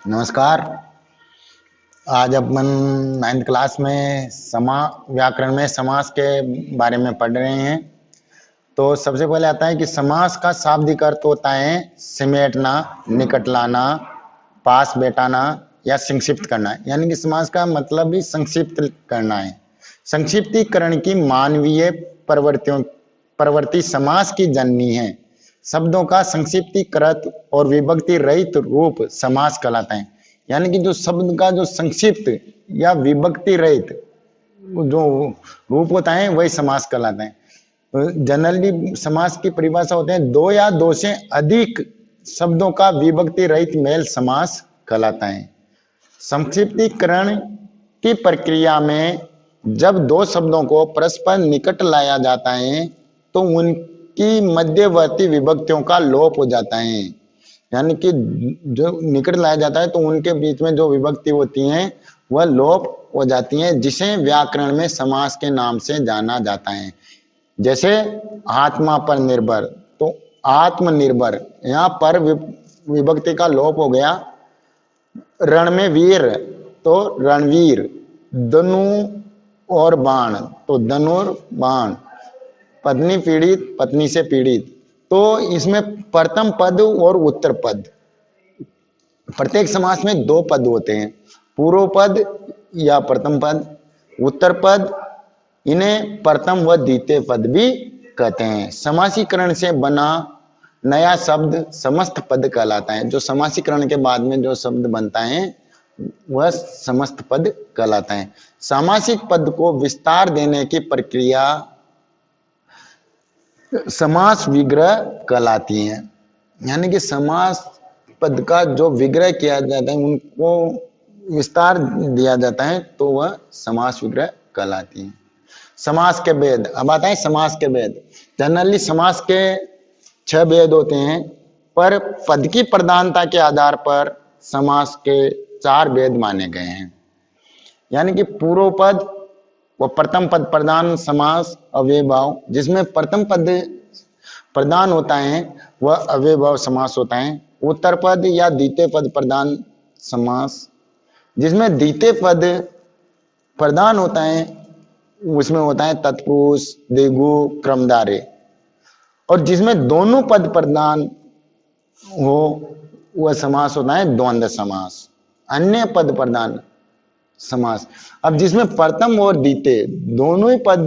नमस्कार। आज अपन 9th class में व्याकरण में समास के बारे में पढ़ रहे हैं। तो सबसे पहले आता है कि समास का शाब्दिक अर्थ होता है समेटना, निकट लाना, पास बैठाना या संक्षिप्त करना। यानी कि समास का मतलब भी संक्षिप्त करना है। संक्षिप्तीकरण की मानवीय प्रवृत्ति समास की जननी है। शब्दों का संक्षिप्तीकृत और विभक्ति रहित रूप समास कहलाता है। यानी कि जो शब्द का जो संक्षिप्त या विभक्ति रहित जो रूप होता है वही समास कहलाता है। जनरली समास की परिभाषा होते हैं दो या दो से अधिक शब्दों का विभक्ति रहित मेल समास कहलाता है। संक्षिप्तीकरण की प्रक्रिया में जब दो शब्दों को परस्पर निकट लाया जाता है तो उनकी मध्यवर्ती विभक्तियों का लोप हो जाता है। यानी कि जो निकट लाया जाता है तो उनके बीच में जो विभक्ति होती हैं वह लोप हो जाती हैं, जिसे व्याकरण में समास के नाम से जाना जाता है। जैसे आत्मा पर निर्भर, तो आत्मनिर्भर, यहाँ पर विभक्ति का लोप हो गया। रण में वीर तो रणवीर, धनु और बाण तो धनुर्बाण, पत्नी पीड़ित पत्नी से पीड़ित। तो इसमें प्रथम पद और उत्तर पद, प्रत्येक समास में दो पद होते हैं, पूर्व पद या प्रथम पद, उत्तर पद। इन्हें प्रथम व द्वितीय पद भी कहते हैं। समासीकरण से बना नया शब्द समस्त पद कहलाता है। जो समासीकरण के बाद में जो शब्द बनता है वह समस्त पद कहलाता है। सामासिक पद को विस्तार देने की प्रक्रिया समास विग्रह कहलाती है। यानी कि समास पद का जो विग्रह किया जाता है, उनको विस्तार दिया जाता है, तो वह समास विग्रह कहलाती है। समास के भेद, अब आता है समास के भेद। जनरली समास के 6 भेद होते हैं, पर पद की प्रधानता के आधार पर समास के 4 भेद माने गए हैं। यानी कि पूर्व पद व प्रथम पद प्रधान समास अव्ययभाव, जिसमें प्रथम पद प्रधान होता है वह अव्ययभाव समास होता है। उत्तर पद या द्वितीय पद प्रधान समास, जिसमें द्वितीय पद प्रधान होता है उसमें होता है तत्पुरुष, द्विगु, क्रमधारय। और जिसमें दोनों पद प्रधान हो वह समास होता है द्वंद्व समास, अन्य पद प्रधान समास। अब जिसमें प्रथम और द्वितीय दोनों ही पद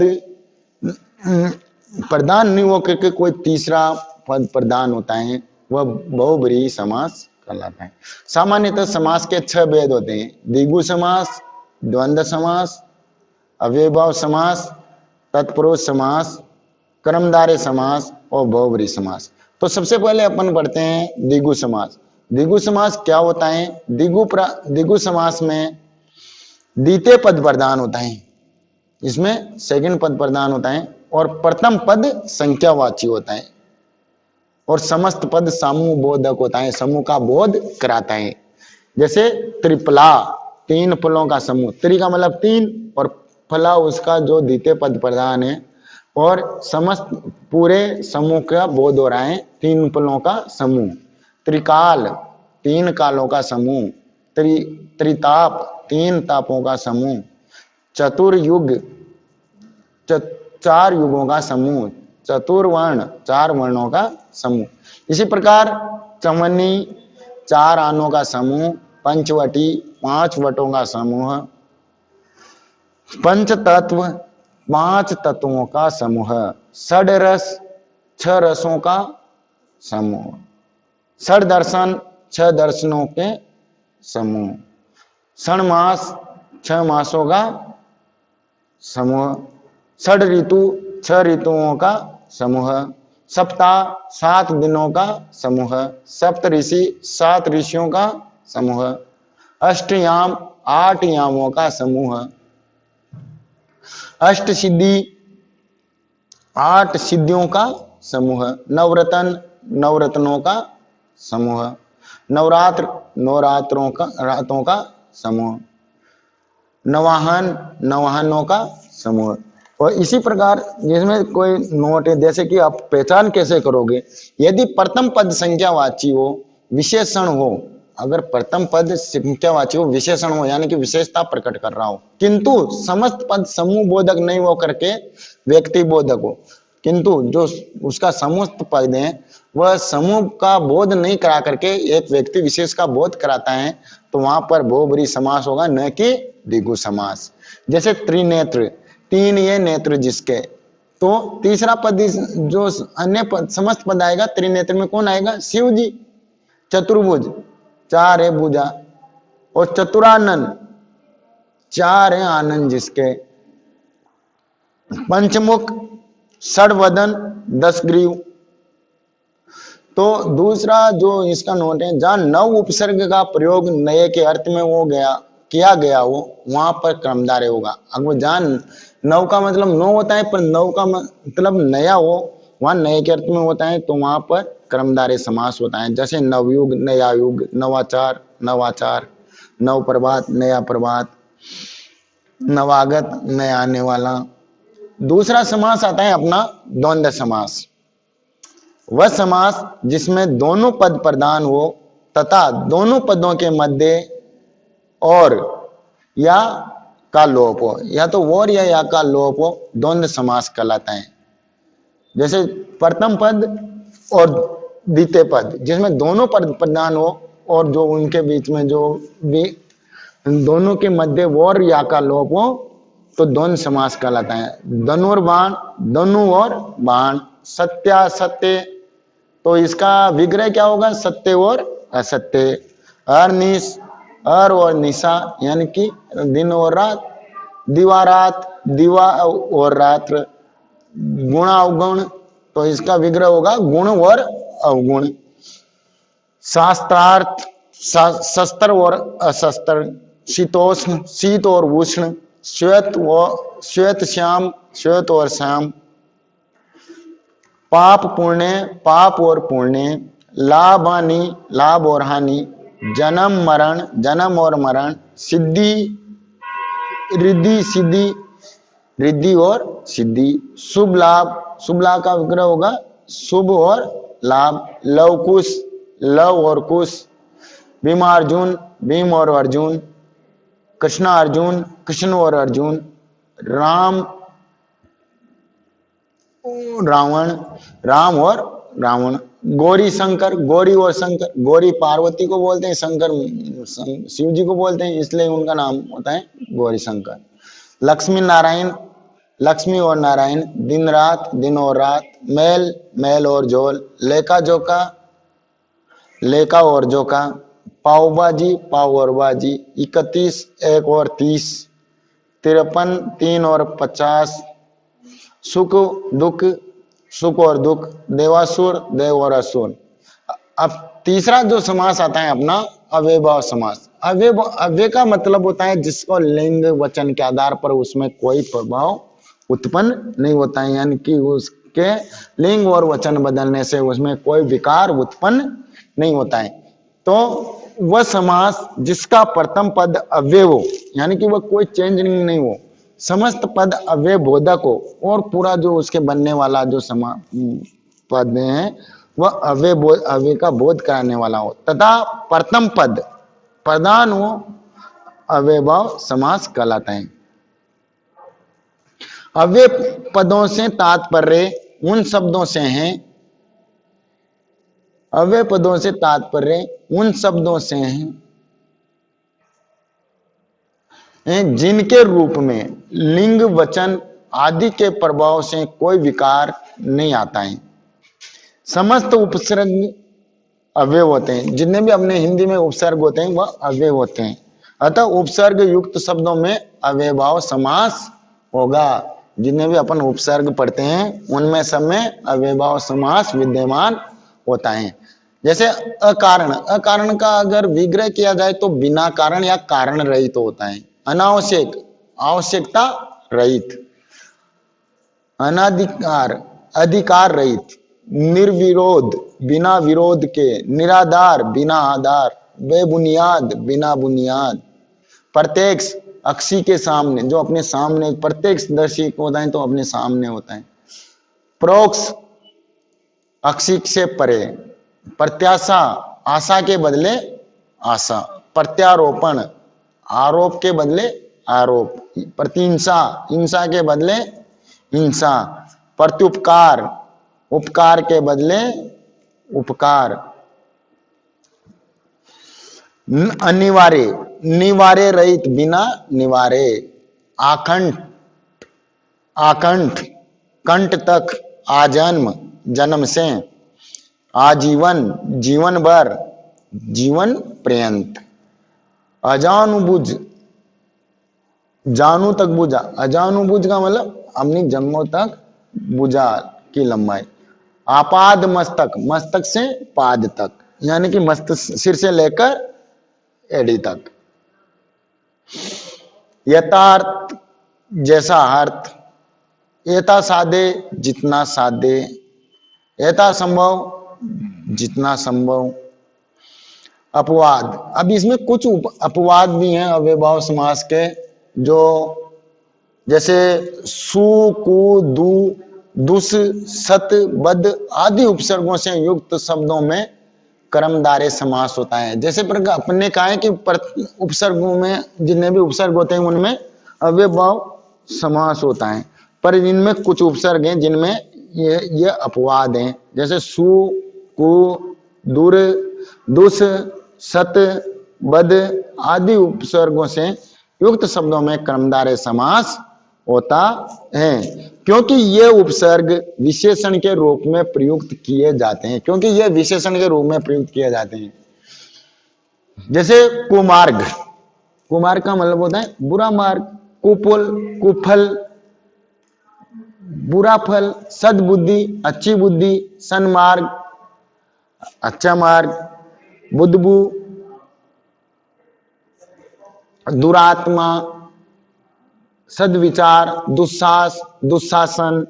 प्रधान नहीं होकर के कोई तीसरा पद प्रधान होता है वह बहुब्रीहि समास कहलाता है। सामान्यतः समास के 6 भेद होते हैं: द्विगु समास, द्वंद्व समास, अव्ययभाव समास, तत्पुरुष समास, क्रमधारय समास और बहुब्रीहि समास। तो सबसे पहले अपन पढ़ते हैं द्विगु समास। द्विगु समास क्या होता है? द्विगु समास में द्वितीय पद प्रधान होता है, इसमें सेकंड पद प्रधान होता है, और प्रथम पद संख्यावाची होता है, और समस्त पद समूह बोधक होता है, समूह का बोध कराता है। जैसे त्रिफला, 3 फलों का समूह, त्रि का मतलब 3 और फला उसका जो द्वितीय पद प्रधान है, और समस्त पूरे समूह का बोध हो रहा है, 3 फलों का समूह। त्रिकाल, 3 कालों का समूह। त्रिताप, 3 तापों का समूह। चतुर्युग, 4 युगों का समूह। चतुर्वर्ण, 4 वर्णों का समूह। इसी प्रकार चमनी, 4 आनों का समूह। पंचवटी, 5 वटों का समूह। पंचतत्व, 5 तत्वों का समूह। षड्रस, 6 रसों का समूह। षड्दर्शन, 6 दर्शनों के समूह। षण्मास, 6 मासों का समूह। षड ऋतु, 6 ऋतुओं का समूह। सप्ताह, 7 दिनों का समूह। सप्तऋषि, 7 ऋषियों का समूह। अष्टयाम, 8 यामों का समूह। अष्ट सिद्धि, 8 सिद्धियों का समूह। नवरत्न, 9 रत्नों का समूह। नवरात्र, 9 रातों का समूह। नवाहन, 9 वाहनों का समूह। और इसी प्रकार जिसमें कोई नोट है, जैसे कि आप पहचान कैसे करोगे? यदि प्रथम पद संख्यावाची हो, विशेषण हो, अगर प्रथम पद संख्यावाची हो, विशेषण हो, यानी कि विशेषता प्रकट कर रहा हो, किंतु समस्त पद समूह बोधक नहीं हो करके व्यक्ति बोधक हो, किंतु जो उसका समस्त पद है वह समूह का बोध नहीं करा करके एक व्यक्ति विशेष का बोध कराता है, तो वहां पर बहुब्रीहि समास होगा, न कि द्विगु समास। जैसे त्रिनेत्र, तीन ये नेत्र जिसके, तो तीसरा पद जो अन्य पद समस्त पद आएगा त्रिनेत्र में कौन आएगा? शिव जी। चतुर्भुज, चार है भुजा, और चतुरानन, चार है आनंद जिसके। पंचमुख, षडवदन, 10 ग्रीव। तो दूसरा जो इसका नोट है, जहां नव उपसर्ग का प्रयोग नए के अर्थ में हो गया किया गया हो, वहां पर क्रमधारय होगा। अगर जहां नव का मतलब नौ होता है पर नव का मतलब नया हो, वहां नए के अर्थ में होता है, तो वहां पर क्रमधारय समास होता है। जैसे नवयुग, नया युग, नवाचार, नवाचार, नव प्रभात, नया प्रभात, नवागत, नया आने वाला। दूसरा समास आता है अपना द्वंद्व समास। वह समास जिसमें दोनों पद प्रधान हो तथा दोनों पदों के मध्य और या का लोप हो, या तो और या का लोप हो, द्वंद्व समास कहलाता है। जैसे प्रथम पद और द्वितीय पद जिसमें दोनों पद प्रधान हो और जो उनके बीच में जो भी दोनों के मध्य और या का लोप हो, तो द्वंद्व समास कहलाता है। धनुर्बाण, धनु और बाण, सत्या सत्य, तो इसका विग्रह क्या होगा? सत्य और असत्य। अरनिश, अर और निशा, यानी कि दिन और रात। दिवारात, दिवा और रात्र। गुण अवगुण, तो इसका विग्रह होगा गुण और अवगुण। शास्त्रार्थ, शस्त्र और अशस्त्र। शीतोष्ण, शीत और उष्ण। श्वेत व श्वेत श्याम, श्वेत और श्याम। पाप पुण्य, पाप और पुण्य। लाभ हानि, लाभ और हानि। जन्म मरण, जन्म और मरण। सिद्धि, रिद्धि सिद्धि, रिद्धि और सिद्धि। शुभ लाभ, शुभ लाभ का विग्रह होगा शुभ और लाभ। लव कुश, लव और कुश। भीमार्जुन, भीम और अर्जुन। कृष्णा अर्जुन, कृष्ण और अर्जुन। राम, रावण, राम और रावण। गौरी शंकर, गौरी और शंकर। गौरी पार्वती को बोलते हैं, शंकर शिव जी को बोलते हैं, इसलिए उनका नाम होता है गौरी शंकर। लक्ष्मी नारायण, लक्ष्मी और नारायण। दिन रात, दिन और रात। मैल, मैल और झोल। लेका जोका, लेका और जोका। पावबाजी, पाव और बाजी। 31, 1 और 30। 53, 3 और 50। सुख दुख, सुख और दुख। देवासुर, देव और असुर। अब तीसरा जो समास आता है अपना अव्ययभाव समास। अव्यय का मतलब होता है जिसको लिंग वचन के आधार पर उसमें कोई प्रभाव उत्पन्न नहीं होता है, यानी कि उसके लिंग और वचन बदलने से उसमें कोई विकार उत्पन्न नहीं होता है। तो वह समास जिसका प्रथम पद अव्यय हो, यानी कि वह कोई चेंजिंग नहीं हो, समस्त पद अव्यय बोधक हो, और पूरा जो उसके बनने वाला जो पद है वह अव्यय का बोध कराने वाला हो, तथा प्रथम पद प्रधान हो, अव्ययभाव समास कहलाता है। अव्यय पदों से तात्पर्य उन शब्दों से है, अव्यय पदों से तात्पर्य उन शब्दों से हैं जिनके रूप में लिंग वचन आदि के प्रभाव से कोई विकार नहीं आता है। समस्त उपसर्ग अव्यय होते हैं, जितने भी अपने हिंदी में उपसर्ग होते हैं वह अव्यय होते हैं, अतः उपसर्ग युक्त शब्दों में अव्ययभाव समास होगा। जितने भी अपन उपसर्ग पढ़ते हैं उनमें सब में अव्ययभाव समास विद्यमान होता है। जैसे अकारण, अकारण का अगर विग्रह किया जाए तो बिना कारण या कारण रहित तो होता है। अनावश्यक, आवश्यकता रहित। अनाधिकार, अधिकार रहित। निर्विरोध, बिना विरोध के। निराधार, बिना आधार। बेबुनियाद, बिना बुनियाद। प्रत्यक्ष, अक्षी के सामने, जो अपने सामने प्रत्यक्षदर्शी होता है तो अपने सामने होता है। प्रोक्ष, अक्षी से परे। प्रत्याशा, आशा के बदले आशा, प्रत्यारोपण, आरोप के बदले आरोप, प्रतिहिंसा, हिंसा के बदले हिंसा, प्रत्युपकार, उपकार के बदले उपकार, अनिवार्य, निवार्य रहित, बिना निवारे, आकंठ, आकंठ, कंठ तक, आजन्म, जन्म से, आजीवन, जीवन भर, जीवन पर्यंत, अजानुबुझ, जानू तक बुझा, अजानुबुझ का मतलब अपनी जन्मों तक बुझा की लंबाई, आपाद मस्तक, मस्तक से पाद तक, यानी कि मस्तक सिर से लेकर एड़ी तक, यथार्थ, जैसा अर्थ, यथा साधे, जितना साधे, यथा संभव, जितना संभव, अपवाद, अब इसमें कुछ अपवाद भी हैं अव्ययभाव समास के, जो जैसे सु, कु, दु, दुस, सत, बद आदि उपसर्गों से युक्त शब्दों में कर्मधारय समास होता है। जैसे पर अपने कहा है कि उपसर्गों में जितने भी उपसर्ग होते हैं उनमें अव्ययभाव समास होता है, पर इनमें कुछ उपसर्ग हैं जिनमें ये अपवाद हैं। जैसे सु, कु, दुर, दुस, सत, बद आदि उपसर्गों से युक्त शब्दों में कर्मधारय समास होता है, क्योंकि ये उपसर्ग विशेषण के रूप में प्रयुक्त किए जाते हैं, क्योंकि ये विशेषण के रूप में प्रयुक्त किए जाते हैं। जैसे कुमार्ग, कुमार्ग का मतलब होता है बुरा मार्ग, कुपुल, कुफल, बुरा फल, सद्बुद्धि, अच्छी बुद्धि, सन्मार्ग, अच्छा मार्ग, बुद्धबु, दुरात्मा, सद्विचार, दुस्साहस, दुशासन।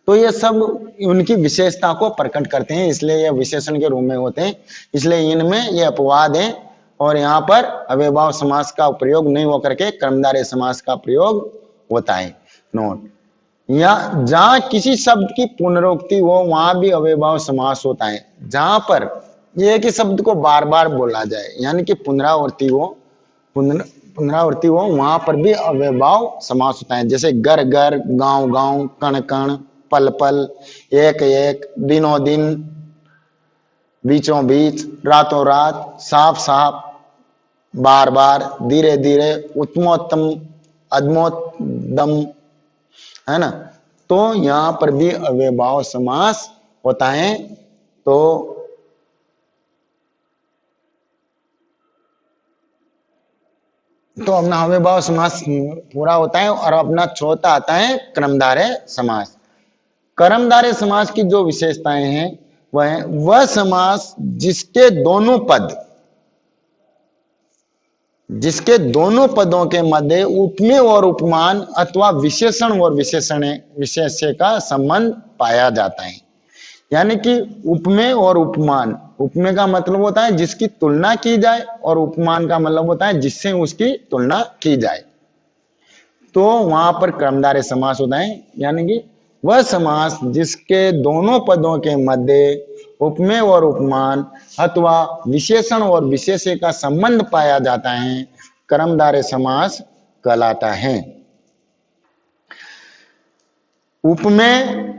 तो ये सब उनकी विशेषता को प्रकट करते हैं, इसलिए ये विशेषण के रूप में होते हैं, इसलिए इनमें ये अपवाद है। और यहाँ पर अव्ययभाव समास का प्रयोग नहीं होकर के कर्मधारय समास का प्रयोग होता है। नोट, या जहां किसी शब्द की पुनरुक्ति हो वहां भी अव्ययभाव समास होता है। जहां पर एक ही शब्द को बार बार बोला जाए, यानी कि पुनरावृत्ति हो, पुनरावृत्ति हो, वहां पर भी अव्ययभाव समास होता है। जैसे घर घर, गांव गांव, कण कण, पल पल, एक एक, दिनों दिन, बीचों बीच, रातों रात, साफ साफ, बार बार, धीरे धीरे, उत्तमोत्तम, अधमोत्तम, है ना। तो यहां पर भी अव्ययभाव समास होता है। तो अपना अव्ययभाव समास पूरा होता है और अपना चौथा आता है कर्मधारय समास। कर्मधारय समास की जो विशेषताएं हैं वह समास जिसके दोनों पदों के मध्य उपमेय और उपमान अथवा विशेषण और विशेष्य का संबंध पाया जाता है। यानी कि उपमेय और उपमान, उपमेय का मतलब होता है जिसकी तुलना की जाए और उपमान का मतलब होता है जिससे उसकी तुलना की जाए। तो वहां पर कर्मधारय समास होता है, यानी कि वह समास जिसके दोनों पदों के मध्य उपमेय और उपमान अथवा विशेषण और विशेष्य का संबंध पाया जाता है, कर्मधारय समास कहलाता है। उपमेय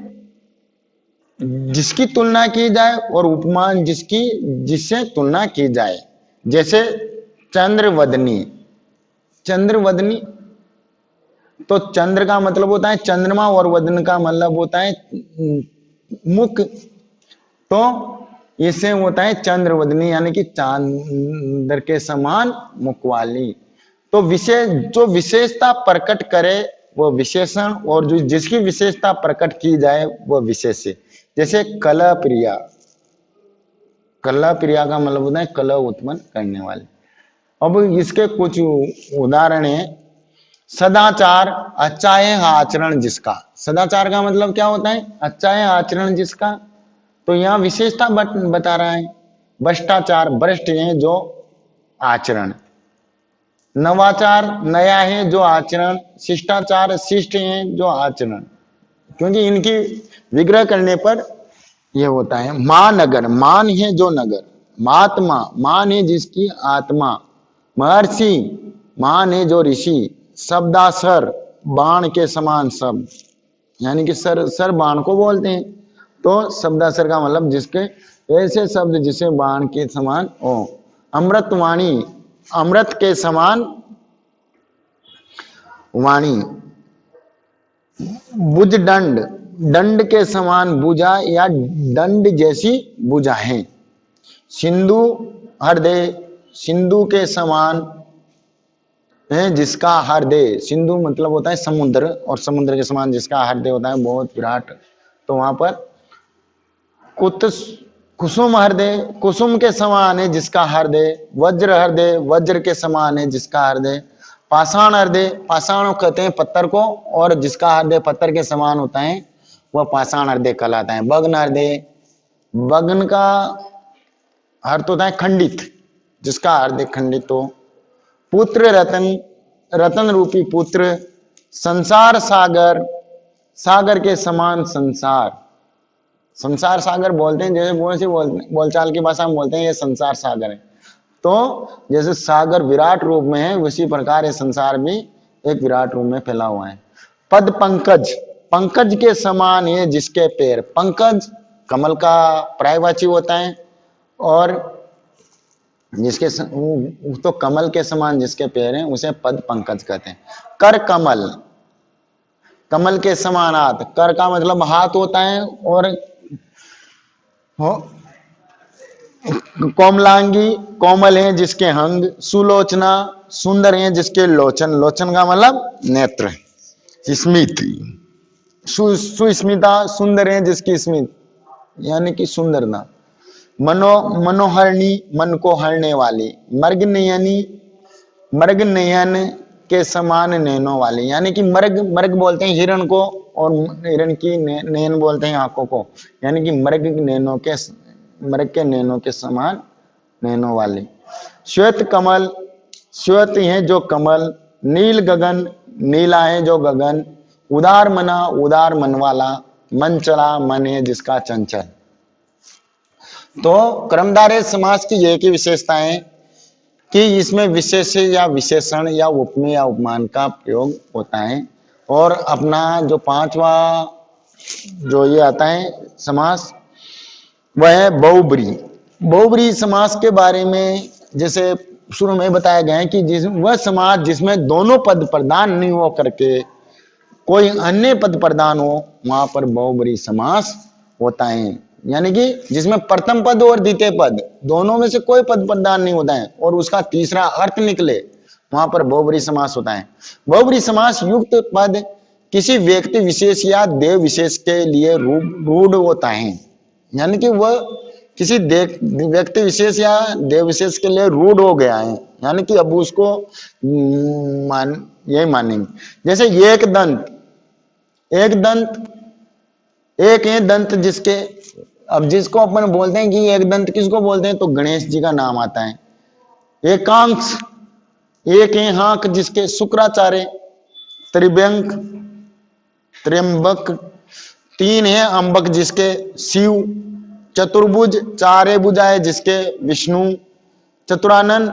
जिसकी तुलना की जाए और उपमान जिससे तुलना की जाए। जैसे चंद्रवदनी, चंद्रवदनी, तो चंद्र का मतलब होता है चंद्रमा और वदन का मतलब होता है मुख, तो इससे होता है चंद्रवदनी, यानी कि चांद्र के समान मुख वाली। तो जो विशेषता प्रकट करे वो विशेषण, और जो जिसकी विशेषता प्रकट की जाए वो विशेष्य। जैसे कलह प्रिया, कलह प्रिया का मतलब होता है कलह उत्पन्न करने वाले। अब इसके कुछ उदाहरण है। सदाचार, अच्छा है आचरण जिसका। सदाचार का मतलब क्या होता है? अच्छा है आचरण जिसका। तो यहाँ विशेषता बता रहा है। भ्रष्टाचार, भ्रष्ट है जो आचरण। नवाचार, नया है जो आचरण। शिष्टाचार, शिष्ट है जो आचरण, क्योंकि इनकी विग्रह करने पर यह होता है। महानगर, मान है जो नगर, महात्मा महान है जिसकी आत्मा, महर्षि महान है जो ऋषि, शब्दासर बाण के समान शब्द, यानी कि सर बाण को बोलते हैं, तो शब्दासर का मतलब जिसके ऐसे शब्द जिसे बाण के समान हो। अमृतवाणी अमृत के समान वाणी, भुज दंड दंड के समान भुजा या दंड जैसी भुजा है। सिंधु हृदय सिंधु के समान है जिसका हृदय, सिंधु मतलब होता है समुद्र, और समुद्र के समान जिसका हृदय होता है बहुत विराट, तो वहां पर कुसुम हृदय कुसुम के समान है जिसका हृदय, वज्र वज्र के समान है जिसका हृदय, पाषाण हृदय पाषाण कहते हैं पत्थर को, और जिसका हृदय पत्थर के समान होता है वह पाषाण हृदय कहलाता है। भग्न हृदय भग्न का अर्थ होता है खंडित, जिसका हृदय खंडित हो। पुत्र रतन रतन रूपी पुत्र, संसार सागर सागर के समान संसार, संसार सागर बोलते हैं जैसे बोलचाल की भाषा में बोलते हैं ये संसार सागर है, तो जैसे सागर विराट रूप में है उसी प्रकार ये संसार भी एक विराट रूप में फैला हुआ है। पद पंकज पंकज के समान है जिसके पैर, पंकज कमल का पर्यायवाची होता है, और जिसके तो कमल के समान जिसके पैर हैं उसे पद पंकज कहते हैं। कर कमल कमल के समान हाथ, कर का मतलब हाथ होता है, और कोमलांगी कोमल है जिसके अंग, सुलोचना सुंदर है जिसके लोचन, लोचन का मतलब नेत्र, स्मित सुस्मिता सुंदर है जिसकी स्मित यानी कि सुंदरता। मनोहरणी मन को हरने वाली, मर्ग नयन के समान नैनों वाली, यानी कि मर्ग बोलते हैं हिरण को, और हिरण की नयन बोलते हैं आंखों को, यानी कि मर्ग के नैनों के समान नैनों वाली। श्वेत कमल श्वेत है जो कमल, नील गगन नीला है जो गगन, उदार मन वाला, मन चला मन है जिसका चंचल। तो कर्मधारय समास की यह की विशेषता है कि इसमें विशेष या विशेषण या उपमेय या उपमान का प्रयोग होता है, और अपना जो पांचवा जो ये आता है समास वह है बहुब्री। बहुब्री समास के बारे में जैसे शुरू में बताया गया है कि वह समास जिसमें दोनों पद प्रधान नहीं हो करके कोई अन्य पद प्रधान हो वहां पर बहुब्री समास होता है, यानी कि जिसमें प्रथम पद और द्वितीय पद दोनों में से कोई पद प्रधान नहीं होता है और उसका तीसरा अर्थ निकले, वहां पर बहुब्री समास होता है। बहुब्री समास युक्त पद किसी व्यक्ति विशेष या देव विशेष के लिए रूढ़ होता है, यानी कि वह किसी व्यक्ति विशेष या देव विशेष के लिए रूढ़ हो गया है, यानी कि अब उसको यही मानेंगे। जैसे एक दंत एक है दंत जिसके, अब जिसको अपन बोलते हैं कि एक दंत किसको बोलते हैं तो गणेश जी का नाम आता है। एकांश एक है हाक जिसके, शुक्राचार्य त्र्यंबक तीन है अंबक जिसके शिव, चतुर्भुज चार भुजाएं जिसके विष्णु, चतुरानन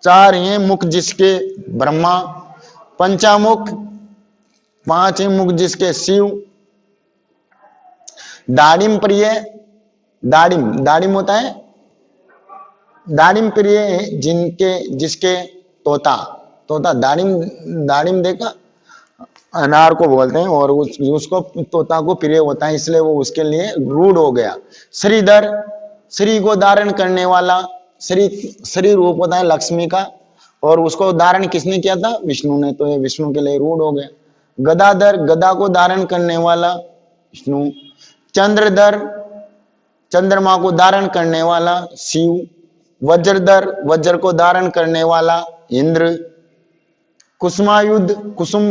चार हैं मुख जिसके ब्रह्मा, पंचामुख पांच हैं मुख जिसके शिव, दाड़िम प्रिय दाड़िम होता है दाड़िम प्रिय जिसके तोता दाड़िम देखा अनार को बोलते हैं, और उसको तोता को प्रिय होता है इसलिए वो उसके लिए रूढ़ हो गया। श्रीधर श्री को धारण करने वाला, श्री रूप होता है लक्ष्मी का, और उसको धारण किसने किया था विष्णु ने, तो ये विष्णु के लिए रूढ़ हो गया। गदाधर गदा को धारण करने वाला विष्णु, चंद्रधर चंद्रमा को धारण करने वाला शिव, वज्रधर वज्र को धारण करने वाला इंद्र, कुसुमायुध कुसुम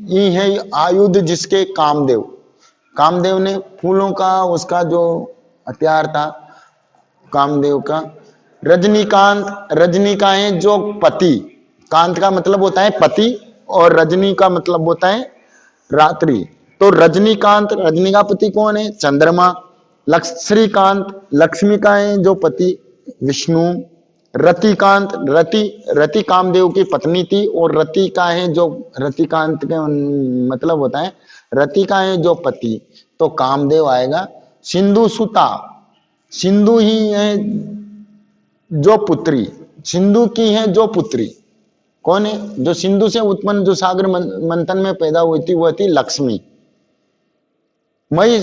ही है आयुध जिसके कामदेव ने फूलों का उसका जो हथियार था कामदेव का। रजनीकांत रजनी का है जो पति, कांत का मतलब होता है पति और रजनी का मतलब होता है रात्रि, तो रजनीकांत रजनी का पति कौन है चंद्रमा, श्रीकांत, लक्ष्मी का है जो पति विष्णु। रतिकांत, रति, रति कामदेव की पत्नी थी, और रति का है जो रतिकांत के मतलब होता है रति का है जो पति, तो कामदेव आएगा। सिंधु सुता, सिंधु ही है जो पुत्री, सिंधु की है जो पुत्री, कौन है? जो सिंधु से उत्पन्न, जो सागर मंथन में पैदा हुई थी, वह थी लक्ष्मी। मई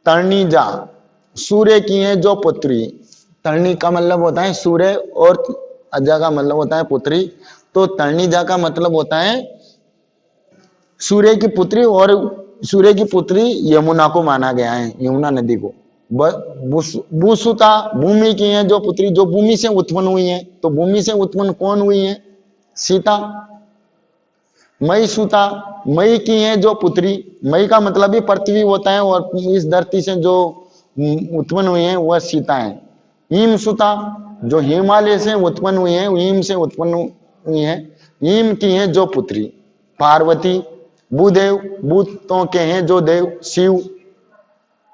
तर्णीजा, सूर्य की है जो पुत्री, तर्णी का मतलब होता है सूर्य, और अजा का मतलब होता है पुत्री, तो तर्णीजा का मतलब होता है सूर्य की पुत्री, और सूर्य की पुत्री यमुना को माना गया है, यमुना नदी को। भूसुता, भूमि की है जो पुत्री, जो भूमि से उत्पन्न हुई है, तो भूमि से उत्पन्न कौन हुई है? सीता। मई सुता, मई की है जो पुत्री, मई का मतलब ही पृथ्वी होता है, और इस धरती से जो उत्पन्न हुई है वह सीता है। हिम सुता, जो हिमालय से उत्पन्न हुई है, हिम से उत्पन्न हुई है, हिम की है जो पुत्री पार्वती। भूदेव, भूतों के हैं जो देव शिव।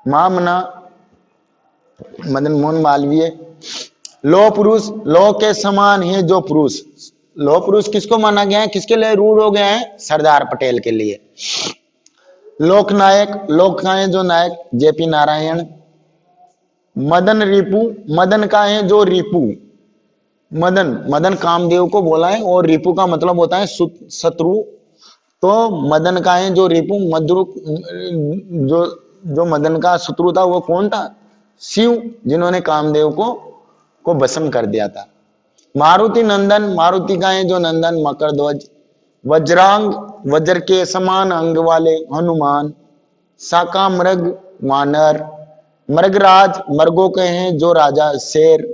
मामना, मदन मोहन मालवीय। लो पुरुष, लो के समान है जो पुरुष, लो पुरुष किसको माना गया है, किसके लिए रूढ़ हो गया है? सरदार पटेल के लिए। लोकनायक, लोक का है जो नायक जेपी नारायण। मदन रिपु, मदन का है जो रिपु, मदन, मदन कामदेव को बोला है, और रिपु का मतलब होता है शत्रु, तो मदन का है जो रिपु, मद्रु, जो मदन का शत्रु था वो कौन था? शिव, जिन्होंने कामदेव को भस्म कर दिया था। मारुति नंदन, मारुति का है जो नंदन मकर ध्वज। वज्रांग, वज्र के समान अंग वाले हनुमान। शाका मृग, वानर। मृगराज, मृगों के हैं जो राजा शेर।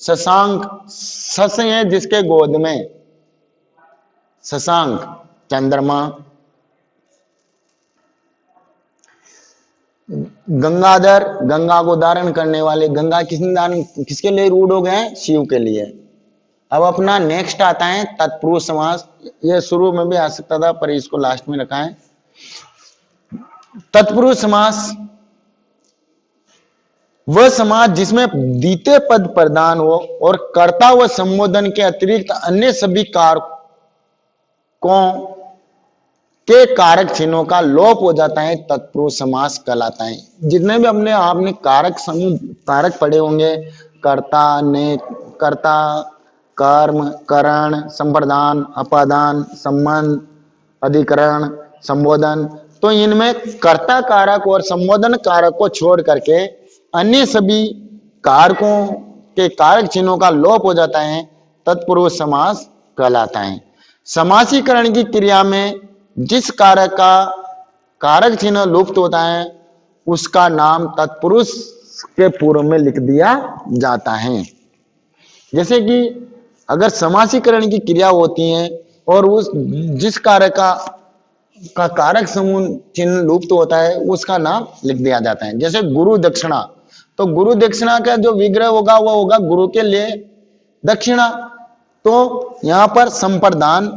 शशांक, शश है जिसके गोद में, शशांक चंद्रमा। गंगाधर, गंगा को धारण करने वाले, गंगा किसके लिए रूढ़ हो गए हैं? शिव के लिए। अब अपना नेक्स्ट आता है तत्पुरुष समास, ये शुरू में भी आ सकता था पर इसको लास्ट में रखा है। तत्पुरुष समास वह समास जिसमें द्वितीय पद प्रदान हो और कर्ता व संबोधन के अतिरिक्त अन्य सभी कारकों के कारक चिन्हों का लोप हो जाता है, तत्पुरुष समास कहलाता है। जितने भी आपने कारक समूह कारक पढ़े होंगे, कर्ता, ने, कर्ता, कर्म, करण, संप्रदान, अपादान, संबंध, अधिकरण, संबोधन, तो इनमें कर्ता कारक और संबोधन कारक को छोड़ करके अन्य सभी कारकों के कारक चिन्हों का लोप हो जाता है, तत्पुरुष समास कहलाता है। समासीकरण की क्रिया में जिस कारक का कारक चिन्ह लुप्त होता है उसका नाम तत्पुरुष के पूर्व में लिख दिया जाता है। जैसे कि अगर समासीकरण की क्रिया होती है और उस जिस कारक का कारक समूह चिन्ह लुप्त होता है उसका नाम लिख दिया जाता है। जैसे गुरु दक्षिणा, तो गुरु दक्षिणा का जो विग्रह होगा वो होगा गुरु के लिए दक्षिणा, तो यहां पर संप्रदान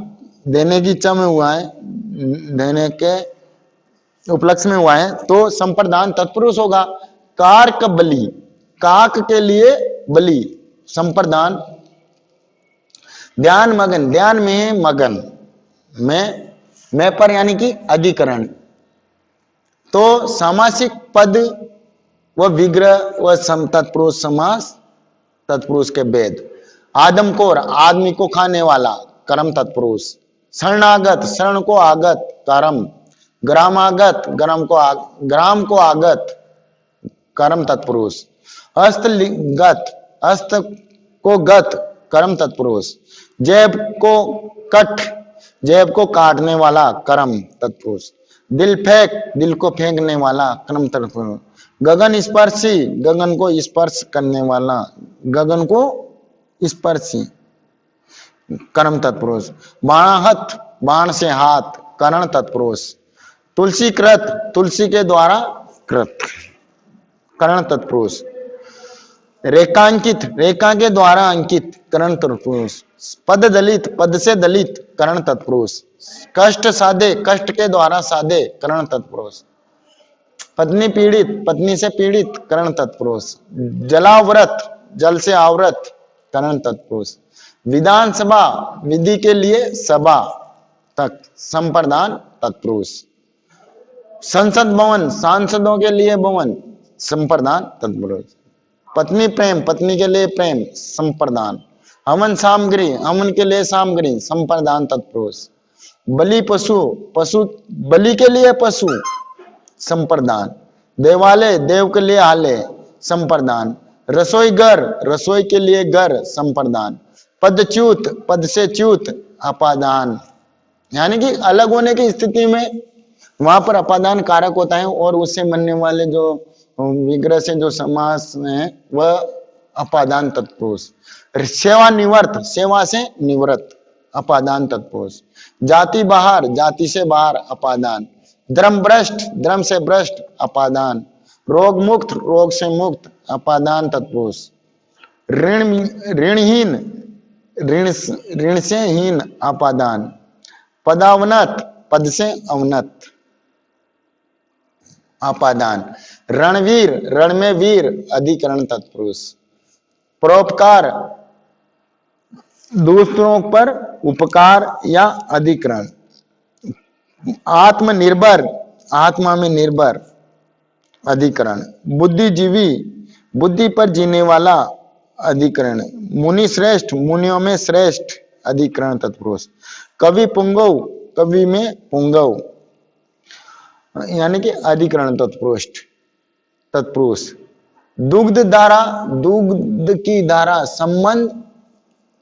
देने की इच्छा में हुआ है, देने के उपलक्ष्य में हुआ है, तो संप्रदान तत्पुरुष होगा। कारक बलि, काक के लिए बलि, संप्रदान। ध्यान मगन, ध्यान में मगन, मैं पर यानी कि अधिकरण, तो सामासिक पद व विग्रह व तत्पुरुष समास, तत्पुरुष के भेद। आदमखोर, आदमी को खाने वाला, कर्म तत्पुरुष। शरणागत, शरण को आगत, कर्म। ग्रामागत, ग्राम को आगत, कर्म तत्पुरुष। हस्तगत, हस्त को गत, कर्म तत्पुरुष। जैब को कट, जैब को काटने वाला, कर्म तत्पुरुष। दिल फेंक, दिल को फेंकने वाला, कर्म तत्पुरुष। गगन स्पर्शी, गगन को स्पर्श करने वाला, गगन को स्पर्शी, कर्म तत्पुरुष। बाणाहत, बाण से हाथ, करण तत्पुरुष। तुलसी कृत, तुलसी के द्वारा कृत, करण तत्पुरुष। रेखांकित, रेखा के द्वारा अंकित, करण तत्पुरुष। पद दलित, पद से दलित, करण तत्पुरुष। कष्ट साधे, कष्ट के द्वारा साधे, करण तत्पुरुष। पत्नी पीड़ित, पत्नी से पीड़ित, करण तत्पुरुष। जलावृत, जल से आवृत, करण तत्पुरुष। विधानसभा, विधि के लिए सभा तक, संप्रदान तत्पुरुष। संसद भवन, सांसदों के लिए भवन, संप्रदान तत्पुरुष। पत्नी प्रेम, पत्नी के लिए प्रेम, संप्रदान। हवन सामग्री, हवन के लिए सामग्री, संप्रदान तत्पुरुष। बलि पशु, पशु बलि के लिए पशु, संप्रदान। देवालय, देव के लिए आलय, संप्रदान। रसोई घर, रसोई के लिए घर, संप्रदान। पदच्युत, पद से च्युत, अपादान। यानी कि अलग होने की स्थिति में वहां पर अपादान कारक होता है और उससे बनने वाले जो विग्रह से जो समास है वह अपादान तत्पुरुष। सेवा निवर्त, सेवा से निवृत्त, अपादान तत्पुरुष। जाति बाहर, जाति से बाहर, अपादान। धर्म भ्रष्ट, धर्म से भ्रष्ट, अपादान। रोग मुक्त, रोग से मुक्त, अपादान तत्पुरुष। ऋण, ऋणहीन, ऋण से हीन, अपादान। पदावनत, पद से अवनत, अपादान। रणवीर, रण में वीर, अधिकरण तत्पुरुष। परोपकार, दूसरों पर उपकार या अधिकरण। आत्मनिर्भर, आत्मा में निर्भर, अधिकरण। बुद्धिजीवी, बुद्धि पर जीने वाला, अधिकरण। मुनि श्रेष्ठ, मुनियों में श्रेष्ठ, अधिकरण तत्पुरुष। कवि पुंगव, कवि में पुंगव, यानी कि अधिकरण तत्पुरुष, तत्पुरुष। दुग्ध धारा, दुग्ध की धारा, संबंध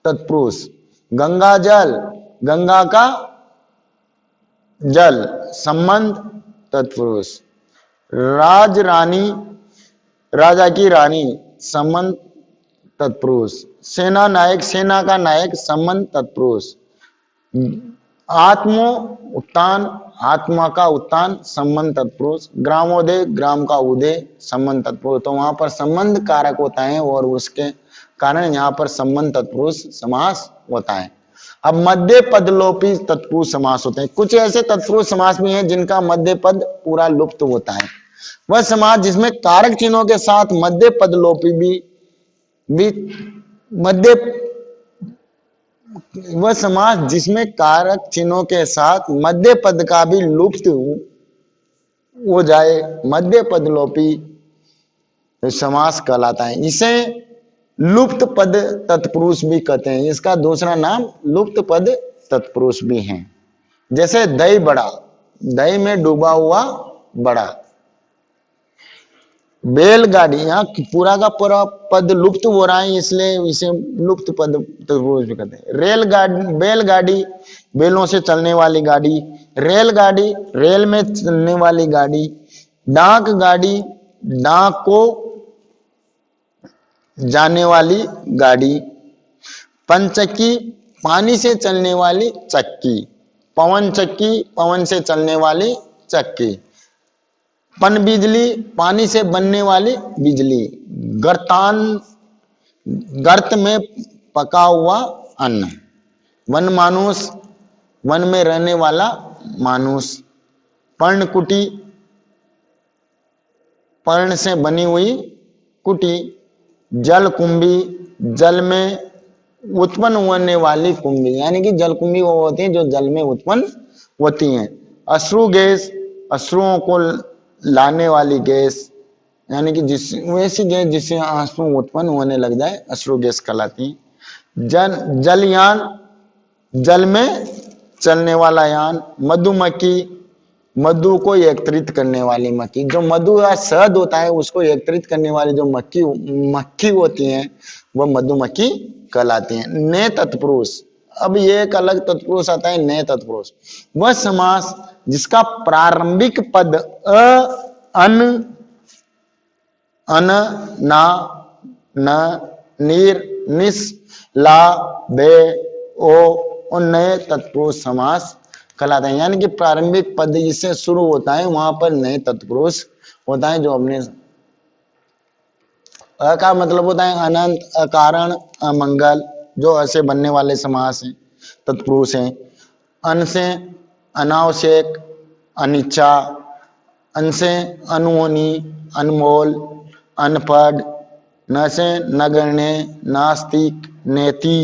तत्पुरुष। गंगा जल, गंगा का जल, संबंध तत्पुरुष। राज रानी, राजा की रानी, संबंध तत्पुरुष। सेना नायक, सेना का नायक, संबंध तत्पुरुष। आत्मो उत्तान, आत्मा का उत्तान, संबंध तत्पुरुष। ग्रामोदय, ग्राम का उदय, संबंध तत्पुरुष। तो वहां पर संबंध कारक होता है और उसके कारण यहाँ पर संबंध तत्पुरुष समास होता है। अब मध्य पदलोपी तत्पुरुष समास होते हैं। कुछ ऐसे तत्पुरुष समास भी हैं जिनका मध्य पद पूरा लुप्त होता है। वह समास जिसमें कारक चिन्हों के साथ मध्य पदलोपी भी मध्य, वह समास जिसमें कारक चिन्हों के साथ मध्य पद का भी लुप्त हो जाए, मध्य पदलोपी समास कहलाता है। इसे लुप्त पद तत्पुरुष भी कहते हैं। इसका दूसरा नाम लुप्त पद तत्पुरुष भी है। जैसे दही बड़ा, दही में डूबा हुआ बड़ा। बैलगाड़ी, यहाँ पूरा का पूरा पद लुप्त हो रहा है इसलिए इसे लुप्त पद तत्पुरुष भी कहते हैं। रेलगाड़ी, बैलगाड़ी, बैलों से चलने वाली गाड़ी। रेलगाड़ी, रेल में चलने वाली गाड़ी। डाक गाड़ी, डाक को जाने वाली गाड़ी। पंचक्की, पानी से चलने वाली चक्की। पवन चक्की, पवन से चलने वाली चक्की। पन बिजली, पानी से बनने वाली बिजली। गर्तान, गर्त में पका हुआ अन्न। वन मानुष, वन में रहने वाला मानुष। पर्णकुटी, पर्ण से बनी हुई कुटी। जल कुंभी, जल में उत्पन्न होने वाली कुंभी, यानी कि जल कुंभी वो होती है जो जल में उत्पन्न होती हैं। अश्रु गैस, अश्रुओं को लाने वाली गैस, यानी कि जिस वैसी गैस जिससे आंसू उत्पन्न होने लग जाए, अश्रु गैस कहलाती है। जलयान, जल में चलने वाला यान। मधुमक्खी, मधु को एकत्रित करने वाली मक्खी। जो मधु या शहद होता है उसको एकत्रित करने वाली जो मक्खी होती है वह मधुमक्खी कहलाती है। नए तत्पुरुष, अब ये एक अलग तत्पुरुष आता है, नए तत्पुरुष। वह समास जिसका प्रारंभिक पद अ, अन, अन, ना, न, नीर, निस, ला, बे, ओ और नए तत्पुरुष समास कहलाते हैं। यानी कि प्रारंभिक पद जिससे शुरू होता है वहां पर नए तत्पुरुष होता है। जो अपने अ का मतलब होता है अनंत, अकारण, अमंगल, जो ऐसे बनने वाले समास हैं, तत्पुरुष हैं। अन से अनावश्यक, अनिच्छा, अंशे, अनहोनी, अनमोल, अनपढ़, नशे, नगण्य, नास्तिक, नेति,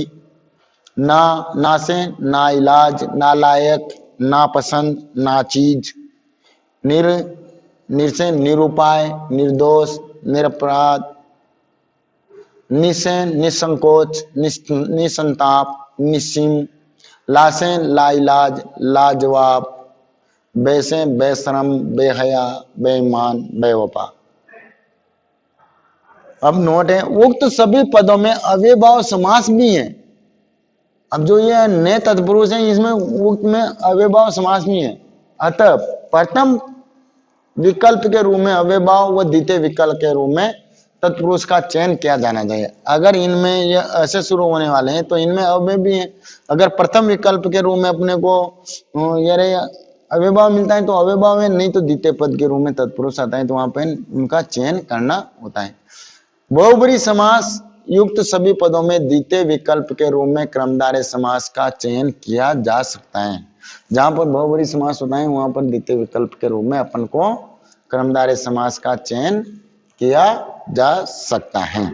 ना, नासे, ना इलाज, नालायक, नापसंद, नाचीज, निरसे, निरुपाय, निर्दोष, निरपराध, निशैन, निसंकोच, निसंताप, निस्सीम, लाशें, लाइलाज, लाजवाब, बेसे, बेशरम, बेहया, बेईमान, बेवफा। अब नोट है, उक्त सभी पदों में अव्ययभाव समास भी है। अब जो ये नए तत्पुरुष है इसमें उक्त में अव्ययभाव समास भी है। अतः प्रथम विकल्प के रूप में अव्ययभाव व द्वितीय विकल्प के रूप में तत्पुरुष का चयन किया जाना चाहिए। अगर इनमें ये ऐसे शुरू होने वाले हैं तो इनमें अव्यय भी है। अगर प्रथम विकल्प के रूप में अपने को ये अव्ययभाव मिलता है तो अव्ययभाव है, नहीं तो द्वितीय पद के रूप में तत्पुरुष आता है तो वहां पर उनका चयन करना होता है। बहुब्रीहि समास युक्त सभी पदों में द्वितीय विकल्प के रूप में क्रमधारय समास का चयन किया जा सकता है। जहां पर बहुब्रीहि समास होता है वहां पर द्वितीय विकल्प के रूप में अपन को क्रमधारय समास का चयन किया जा सकता है।